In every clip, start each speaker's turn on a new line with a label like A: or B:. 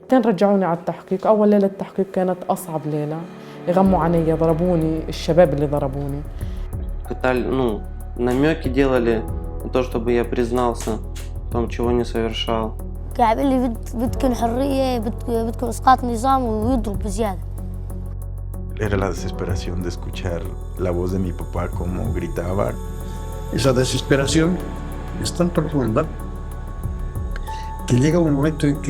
A: كان رجعوني على التحقيق. أول ليلة تحقيق كانت أصعب ليلة، يغموا علي، ضربوني الشباب اللي ضربوني.
B: Намеки делали на то, чтобы я признался в том, чего не совершал.
C: قاعد يقول لي بدكم حرية، بدكم إسقاط النظام ويضرب بزيادة.
D: Era la desesperación de escuchar la voz de mi papá como gritaba.
E: Esa desesperación es tan profunda que llega un momento en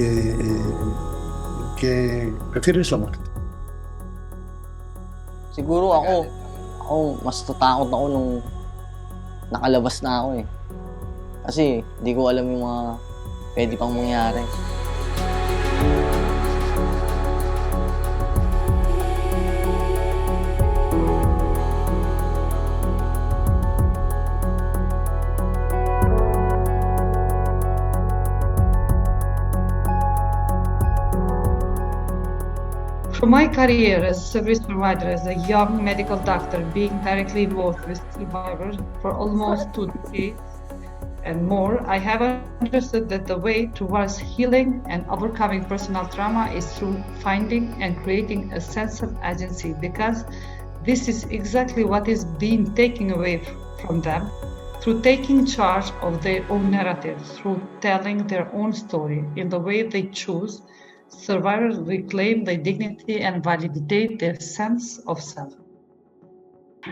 E: que prefieres la muerte.
F: Siguro ako mas tatakot ako nung nakalabas na ako eh. Kasi di ko alam yung mga pwede pang mangyari.
G: From my career as a service provider, as a young medical doctor, being directly involved with survivors for almost 2 decades and more, I have understood that the way towards healing and overcoming personal trauma is through finding and creating a sense of agency, because this is exactly what is being taken away from them. Through taking charge of their own narrative, through telling their own story in the way they choose, survivors reclaim their dignity and validate their sense of self.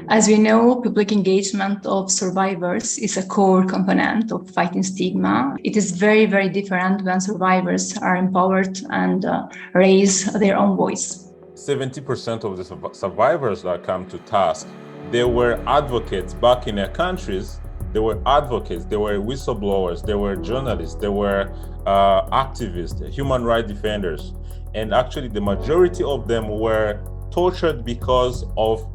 H: As we know, public engagement of survivors is a core component of fighting stigma. It is very, very different when survivors are empowered and raise their own voice.
I: 70% of the survivors that come to task, they were advocates back in their countries. They were advocates, they were whistleblowers, they were journalists, they were activists, human rights defenders. And actually the majority of them were tortured because of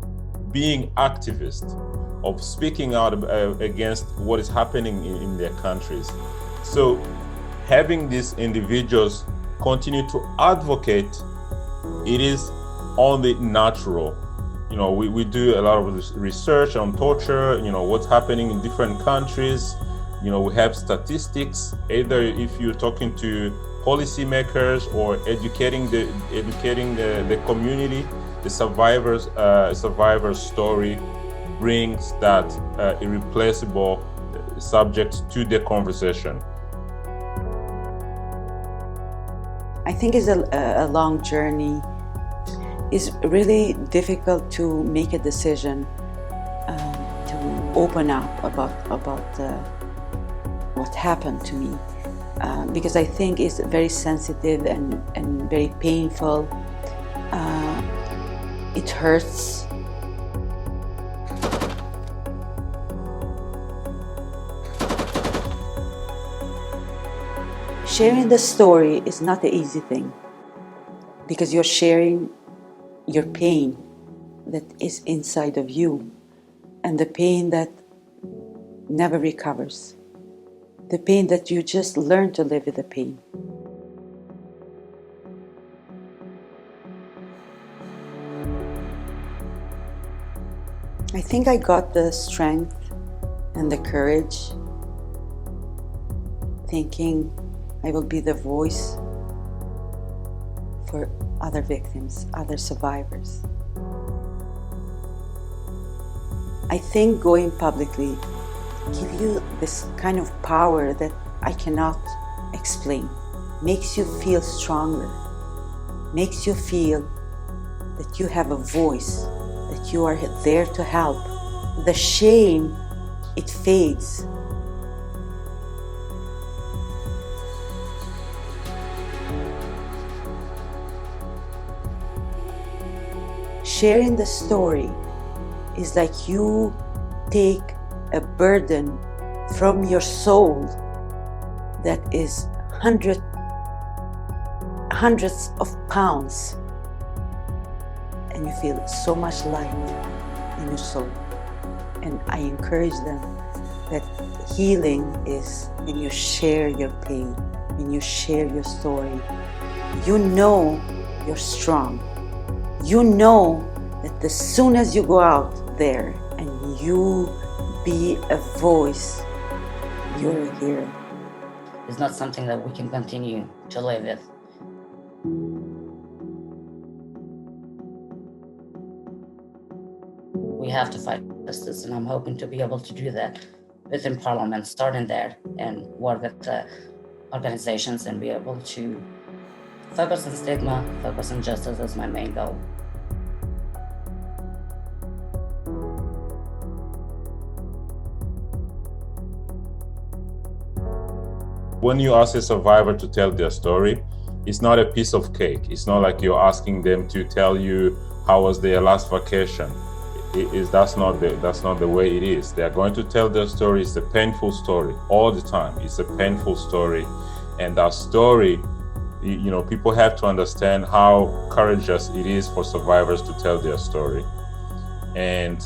I: being activists, of speaking out against what is happening in their countries. So having these individuals continue to advocate, it is only natural. We do a lot of research on torture, what's happening in different countries. We have statistics, either if you're talking to policymakers or educating the community, the survivor's story brings that irreplaceable subject to the conversation.
J: I think it's a long journey. It's really difficult to make a decision to open up about what happened to me, because I think it's very sensitive and very painful. It hurts. Sharing the story is not an easy thing, because you're sharing your pain that is inside of you, and the pain that never recovers, the pain that you just learn to live with the pain. I think I got the strength and the courage, thinking I will be the voice for other victims, other survivors. I think going publicly gives you this kind of power that I cannot explain. Makes you feel stronger, makes you feel that you have a voice, that you are there to help. The shame, it fades. Sharing the story is like you take a burden from your soul that is hundreds of pounds, and you feel so much light in your soul. And I encourage them that healing is when you share your pain, when you share your story. You know you're strong. You know that as soon as you go out there and you be a voice, you're a hero.
K: It's not something that we can continue to live with. have to fight justice, and I'm hoping to be able to do that within Parliament, starting there, and work with the organizations and be able to focus on stigma, focus on justice as my main goal.
I: When you ask a survivor to tell their story, it's not a piece of cake. It's not like you're asking them to tell you how was their last vacation. That's not the way it is. They are going to tell their story. It's a painful story all the time. It's a painful story, and that story, you know, people have to understand how courageous it is for survivors to tell their story, and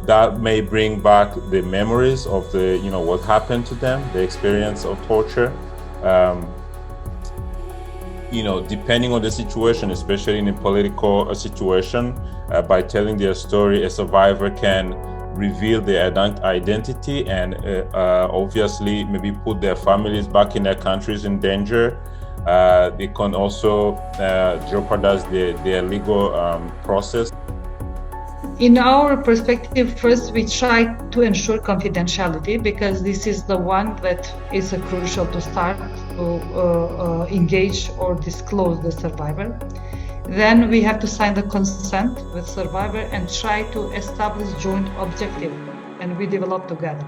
I: that may bring back the memories of the, you know, what happened to them, the experience of torture. You know, depending on the situation, especially in a political situation, by telling their story, a survivor can reveal their identity and obviously maybe put their families back in their countries in danger. They can also jeopardize their legal process.
G: In our perspective, first we try to ensure confidentiality, because this is the one that is crucial to start to engage or disclose the survivor. Then we have to sign the consent with survivor and try to establish joint objective, and we develop together.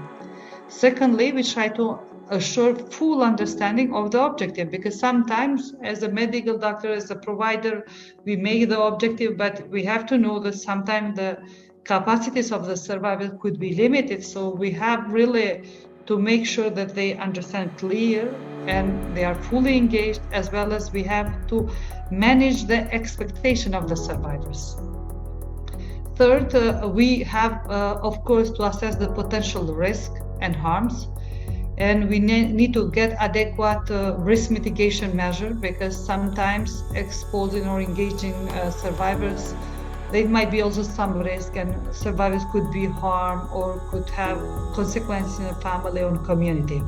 G: Secondly, we try to assure full understanding of the objective, because sometimes as a medical doctor, as a provider, we make the objective, but we have to know that sometimes the capacities of the survivor could be limited. So we have really to make sure that they understand clear and they are fully engaged, as well as we have to manage the expectation of the survivors. Third, we have, of course, to assess the potential risk and harms. And we need to get adequate risk mitigation measure, because sometimes exposing or engaging survivors, there might be also some risk, and survivors could be harmed or could have consequences in the family or community.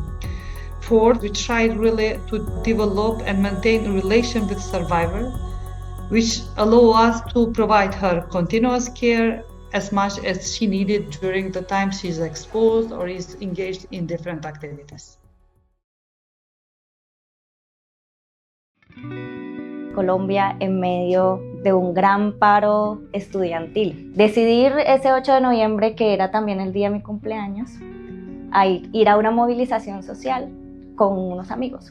G: Fourth, we try really to develop and maintain a relation with survivor, which allow us to provide her continuous care as much as she needed during the time she's exposed or is engaged in different activities.
L: Colombia en medio de un gran paro estudiantil. Decidí ese 8 de noviembre, que era también el día de mi cumpleaños, a ir a una movilización social con unos amigos.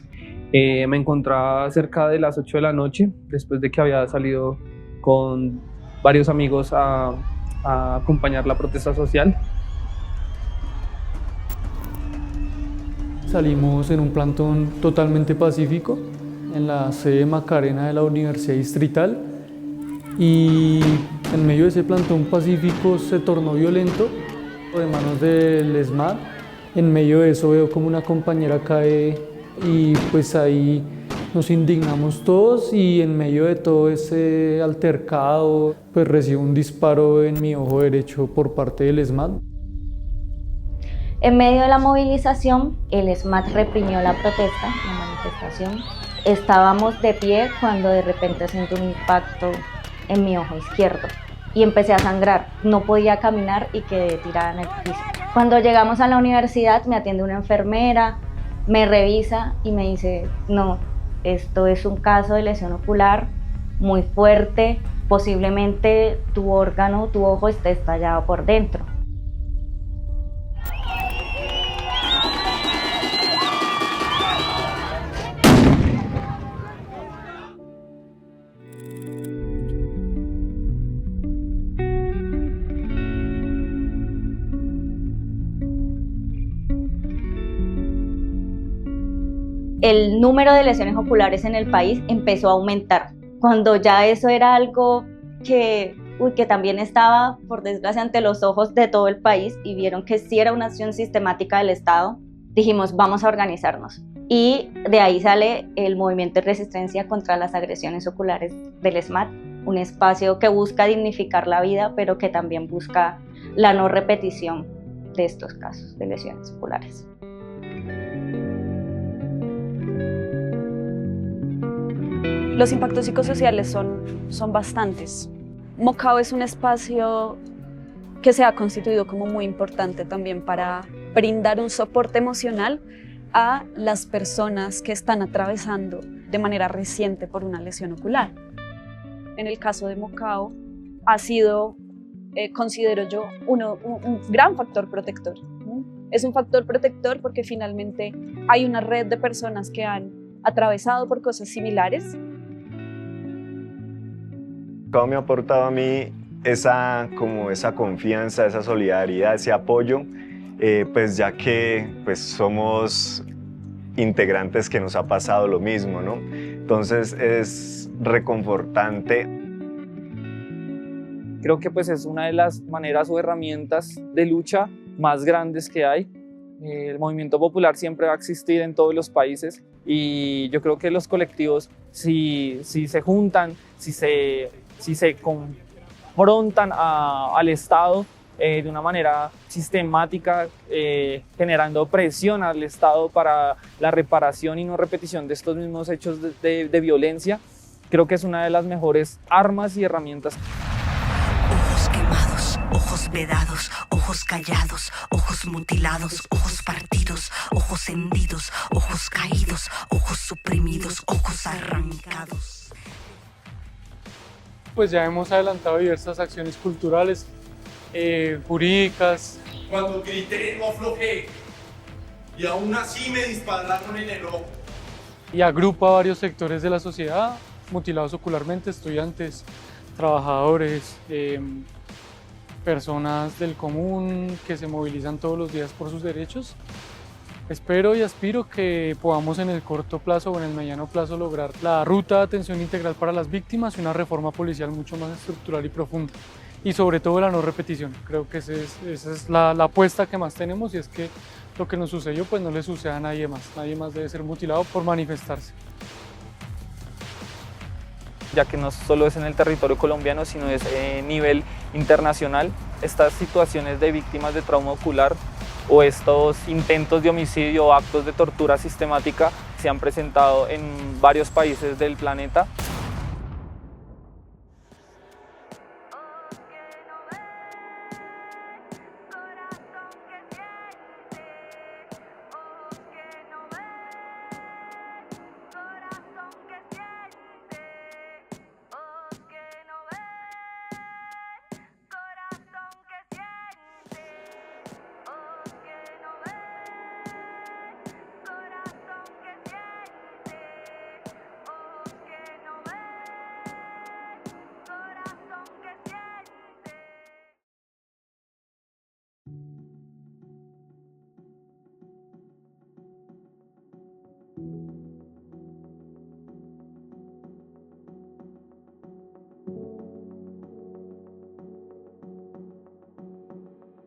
M: Me encontraba cerca de las 8 de la noche, después de que había salido con varios amigos a acompañar la protesta social.
N: Salimos en un plantón totalmente pacífico en la sede Macarena de la Universidad Distrital, y en medio de ese plantón pacífico se tornó violento de manos del ESMAD. En medio de eso veo como una compañera cae, y pues ahí nos indignamos todos, y en medio de todo ese altercado pues recibo un disparo en mi ojo derecho por parte del ESMAD.
L: En medio de la movilización, el ESMAD reprimió la protesta, la manifestación. Estábamos de pie cuando de repente siento un impacto en mi ojo izquierdo y empecé a sangrar. No podía caminar y quedé tirada en el piso. Cuando llegamos a la universidad me atiende una enfermera, me revisa y me dice: no, esto es un caso de lesión ocular muy fuerte, posiblemente tu órgano, tu ojo esté estallado por dentro. El número de lesiones oculares en el país empezó a aumentar. Cuando ya eso era algo que también estaba, por desgracia, ante los ojos de todo el país, y vieron que sí era una acción sistemática del Estado, dijimos: vamos a organizarnos. Y de ahí sale el movimiento de resistencia contra las agresiones oculares del ESMAD, un espacio que busca dignificar la vida, pero que también busca la no repetición de estos casos de lesiones oculares.
O: Los impactos psicosociales son bastantes. Mocao es un espacio que se ha constituido como muy importante también para brindar un soporte emocional a las personas que están atravesando de manera reciente por una lesión ocular. En el caso de Mocao ha sido, considero yo, un gran factor protector, ¿no? Es un factor protector porque finalmente hay una red de personas que han atravesado por cosas similares.
P: Mocao me ha aportado a mí esa confianza, esa solidaridad, ese apoyo, pues ya que pues somos integrantes que nos ha pasado lo mismo, ¿no? Entonces es reconfortante.
M: Creo que pues es una de las maneras o herramientas de lucha más grandes que hay. El movimiento popular siempre va a existir en todos los países y yo creo que los colectivos, si se juntan, si se confrontan al Estado de una manera sistemática, generando presión al Estado para la reparación y no repetición de estos mismos hechos de violencia, creo que es una de las mejores armas y herramientas.
Q: Ojos quemados, ojos vedados, ojos callados, ojos mutilados, ojos partidos, ojos hendidos, ojos caídos, ojos suprimidos, ojos arrancados.
N: Pues ya hemos adelantado diversas acciones culturales, jurídicas.
R: Cuando grité no aflojé y aún así me dispararon en el ojo.
N: Y agrupa a varios sectores de la sociedad, mutilados ocularmente, estudiantes, trabajadores, personas del común que se movilizan todos los días por sus derechos. Espero y aspiro que podamos en el corto plazo o en el mediano plazo lograr la ruta de atención integral para las víctimas y una reforma policial mucho más estructural y profunda. Y sobre todo la no repetición. Creo que esa es la apuesta que más tenemos, y es que lo que nos sucedió pues no le suceda a nadie más. Nadie más debe ser mutilado por manifestarse.
M: Ya que no solo es en el territorio colombiano, sino es a nivel internacional. Estas situaciones de víctimas de trauma ocular o estos intentos de homicidio o actos de tortura sistemática se han presentado en varios países del planeta.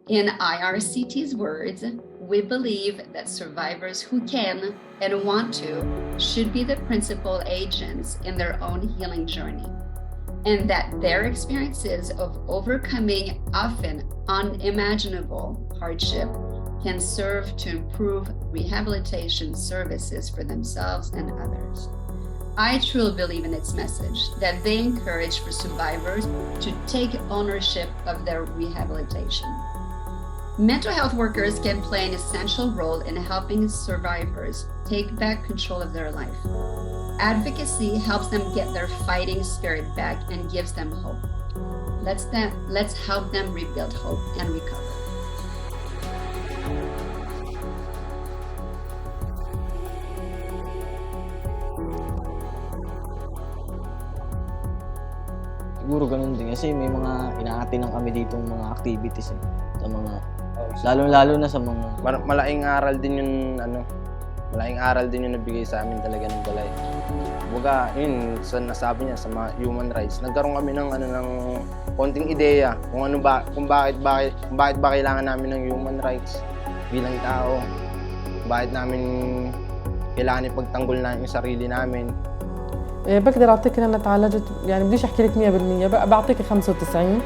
S: In IRCT's words, we believe that survivors who can and want to should be the principal agents in their own healing journey, and that their experiences of overcoming often unimaginable hardship can serve to improve rehabilitation services for themselves and others. I truly believe in its message that they encourage for survivors to take ownership of their rehabilitation. Mental health workers can play an essential role in helping survivors take back control of their life. Advocacy helps them get their fighting spirit back and gives them hope. Let's help them rebuild hope and recover.
F: Siguro ganun din kasi may mga inaatinan kami dito mga activities sa mga lalo na sa mga
B: malaking aral din yung malaking aral din yung nabigay sa amin talaga ng balay. Kumbaga, yun sa nasabi niya sa mga human rights. Nagkaroon kami ng ng konting ideya kung bakit ba kailangan namin ng human rights bilang tao. Bakit namin kailangan ipagtanggol na yung sarili namin.
A: بقدر اعطيك ان انا تعالجت، يعني بديش احكي لك 100%، بعطيك 95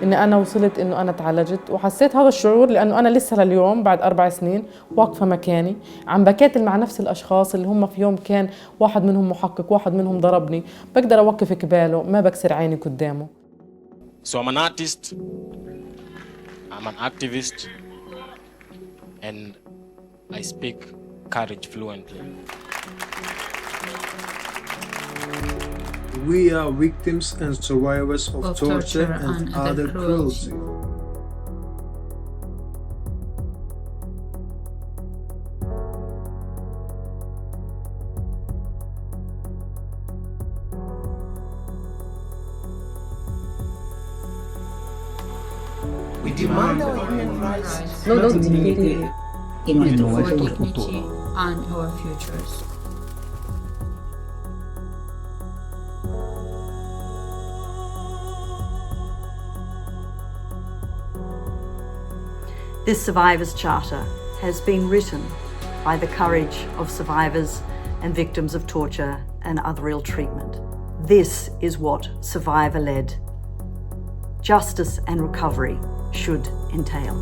A: اني انا وصلت انه انا تعالجت، وحسيت هذا الشعور لانه انا لسه لليوم بعد 4 سنين واقفه مكاني عم بكاتل مع نفس الاشخاص اللي هم في يوم كان واحد منهم محقق، واحد منهم ضربني، بقدر اوقف قباله، ما بكسر عيني قدامه.
R: So I'm an artist
T: I'm an activist and I speak courage fluently.
U: We are victims and survivors of torture and other cruelty.
Q: We demand our human rights,
V: not dignity
Q: in
V: our
Q: dignity
V: and our futures.
J: This Survivors Charter has been written by the courage of survivors and victims of torture and other ill treatment. This is what survivor-led justice and recovery should entail.